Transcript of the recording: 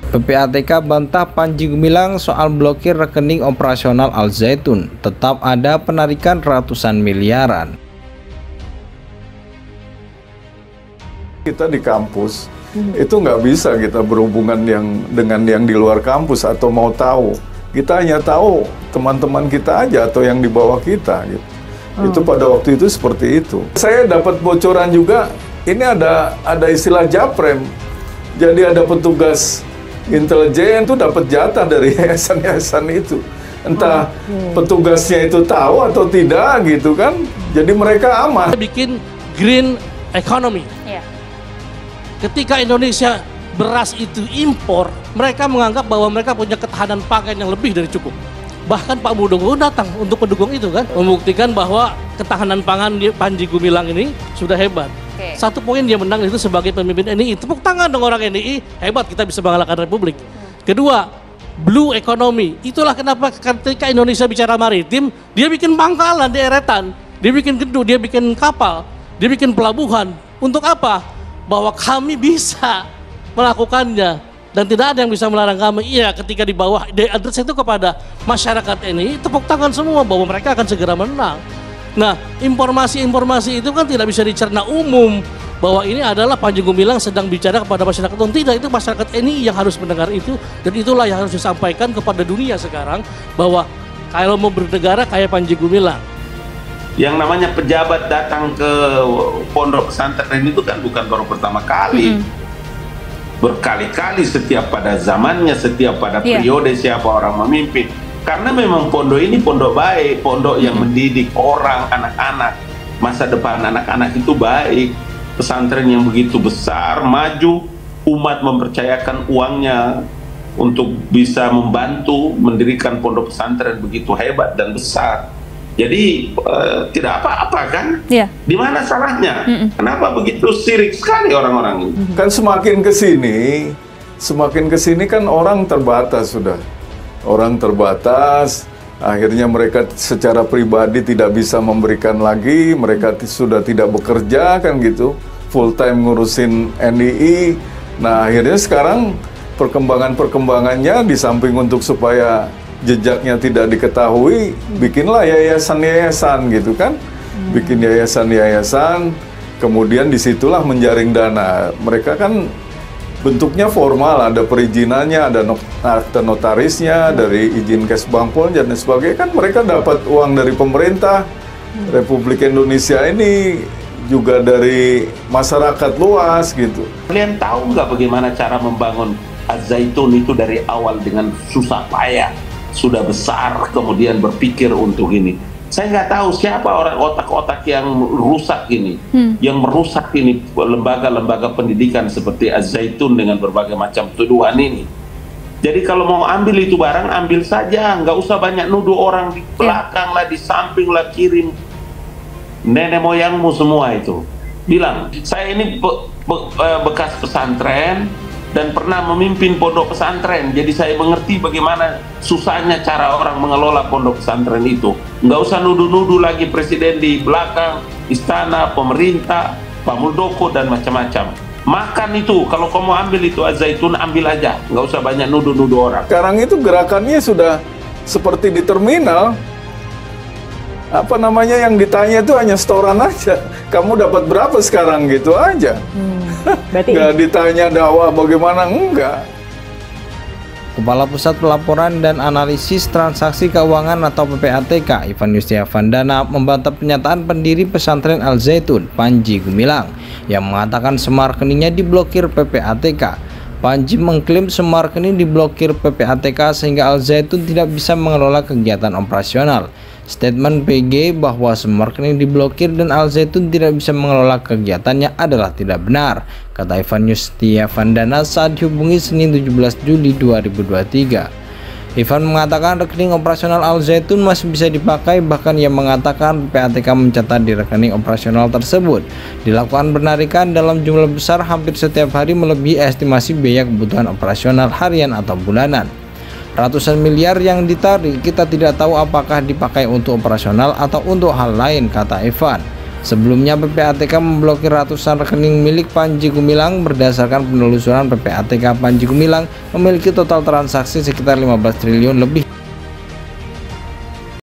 PPATK bantah Panji Gumilang soal blokir rekening operasional Al Zaitun. Tetap ada penarikan ratusan miliaran. Kita di kampus itu nggak bisa kita berhubungan dengan yang di luar kampus atau mau tahu. Kita hanya tahu teman-teman kita aja atau yang di bawah kita gitu. Itu pada waktu itu seperti itu. Saya dapat bocoran juga, ini ada istilah Japrem. Jadi ada petugas intelijen tuh dapat jatah dari yayasan-yayasan itu. Entah petugasnya itu tahu atau tidak gitu kan. Jadi mereka aman. Bikin green economy. Iya. Ketika Indonesia beras itu impor, mereka menganggap bahwa mereka punya ketahanan pangan yang lebih dari cukup. Bahkan Pak Muldoko datang untuk mendukung itu kan, membuktikan bahwa ketahanan pangan di Panji Gumilang ini sudah hebat. Satu poin dia menang itu sebagai pemimpin NII. Tepuk tangan dong orang NII, hebat kita bisa mengalahkan Republik. Kedua, blue economy. Itulah kenapa ketika Indonesia bicara maritim, dia bikin pangkalan di eretan, dia bikin gedung, dia bikin kapal, dia bikin pelabuhan. Untuk apa? Bahwa kami bisa melakukannya dan tidak ada yang bisa melarang kami. Iya, ketika di bawah diadres itu kepada masyarakat NII, tepuk tangan semua bahwa mereka akan segera menang. Nah, informasi-informasi itu kan tidak bisa dicerna umum bahwa ini adalah Panji Gumilang sedang bicara kepada masyarakat umum. Tidak, itu masyarakat NII yang harus mendengar itu, dan itulah yang harus disampaikan kepada dunia sekarang bahwa kalau mau bernegara kayak Panji Gumilang. Yang namanya pejabat datang ke pondok pesantren itu kan bukan baru pertama kali. Berkali-kali setiap pada zamannya, setiap pada periode siapa orang memimpin. Karena memang pondok ini pondok baik, pondok yang mendidik orang, anak-anak. Masa depan anak-anak itu baik. Pesantren yang begitu besar, maju, umat mempercayakan uangnya untuk bisa membantu mendirikan pondok pesantren begitu hebat dan besar. Jadi tidak apa-apa kan? Di mana salahnya? Kenapa begitu sirik sekali orang-orang ini? Kan semakin ke sini kan orang terbatas sudah. Orang terbatas, akhirnya mereka secara pribadi tidak bisa memberikan lagi, mereka sudah tidak bekerja kan gitu, full time ngurusin NII. Nah akhirnya sekarang perkembangannya di samping untuk supaya jejaknya tidak diketahui, bikinlah yayasan-yayasan gitu kan, bikin yayasan-yayasan, kemudian disitulah menjaring dana. Mereka kan bentuknya formal, ada perizinannya, ada akte notarisnya, dari izin Kesbangpol dan sebagainya. Kan mereka dapat uang dari pemerintah Republik Indonesia ini, juga dari masyarakat luas gitu. Kalian tahu nggak bagaimana cara membangun Al Zaitun itu dari awal dengan susah payah, sudah besar, kemudian berpikir untuk ini. Saya nggak tahu siapa orang otak-otak yang rusak ini, yang merusak ini lembaga-lembaga pendidikan seperti Al Zaitun dengan berbagai macam tuduhan ini. Jadi kalau mau ambil itu barang, ambil saja, nggak usah banyak nuduh orang di belakang lah, di samping lah, kirim nenek moyangmu semua itu. Bilang, saya ini bekas pesantren dan pernah memimpin pondok pesantren, jadi saya mengerti bagaimana susahnya cara orang mengelola pondok pesantren itu. Nggak usah nuduh-nuduh lagi presiden di belakang, istana, pemerintah, Pak Muldoko dan macam-macam. Makan itu, kalau kamu ambil itu Al Zaitun, ambil aja, nggak usah banyak nuduh-nuduh orang. Sekarang itu gerakannya sudah seperti di terminal. Apa namanya, yang ditanya itu hanya setoran aja. Kamu dapat berapa sekarang gitu aja. Nggak ditanya dakwah bagaimana, enggak. Kepala Pusat Pelaporan dan Analisis Transaksi Keuangan atau PPATK, Ivan Yustiavandana, membantah pernyataan pendiri pesantren Al Zaitun, Panji Gumilang, yang mengatakan semua rekeningnya diblokir PPATK. Panji mengklaim semua rekening diblokir PPATK sehingga Al Zaitun tidak bisa mengelola kegiatan operasional. Statement PG bahwa semua rekening diblokir dan Al Zaitun tidak bisa mengelola kegiatannya adalah tidak benar, kata Ivan Yustiavandana saat dihubungi Senin 17 Juli 2023. Ivan mengatakan rekening operasional Al Zaitun masih bisa dipakai, bahkan ia mengatakan PPATK mencatat di rekening operasional tersebut dilakukan penarikan dalam jumlah besar hampir setiap hari melebihi estimasi biaya kebutuhan operasional harian atau bulanan. Ratusan miliar yang ditarik, kita tidak tahu apakah dipakai untuk operasional atau untuk hal lain, kata Ivan. Sebelumnya PPATK memblokir ratusan rekening milik Panji Gumilang. Berdasarkan penelusuran, PPATK Panji Gumilang memiliki total transaksi sekitar 15 triliun lebih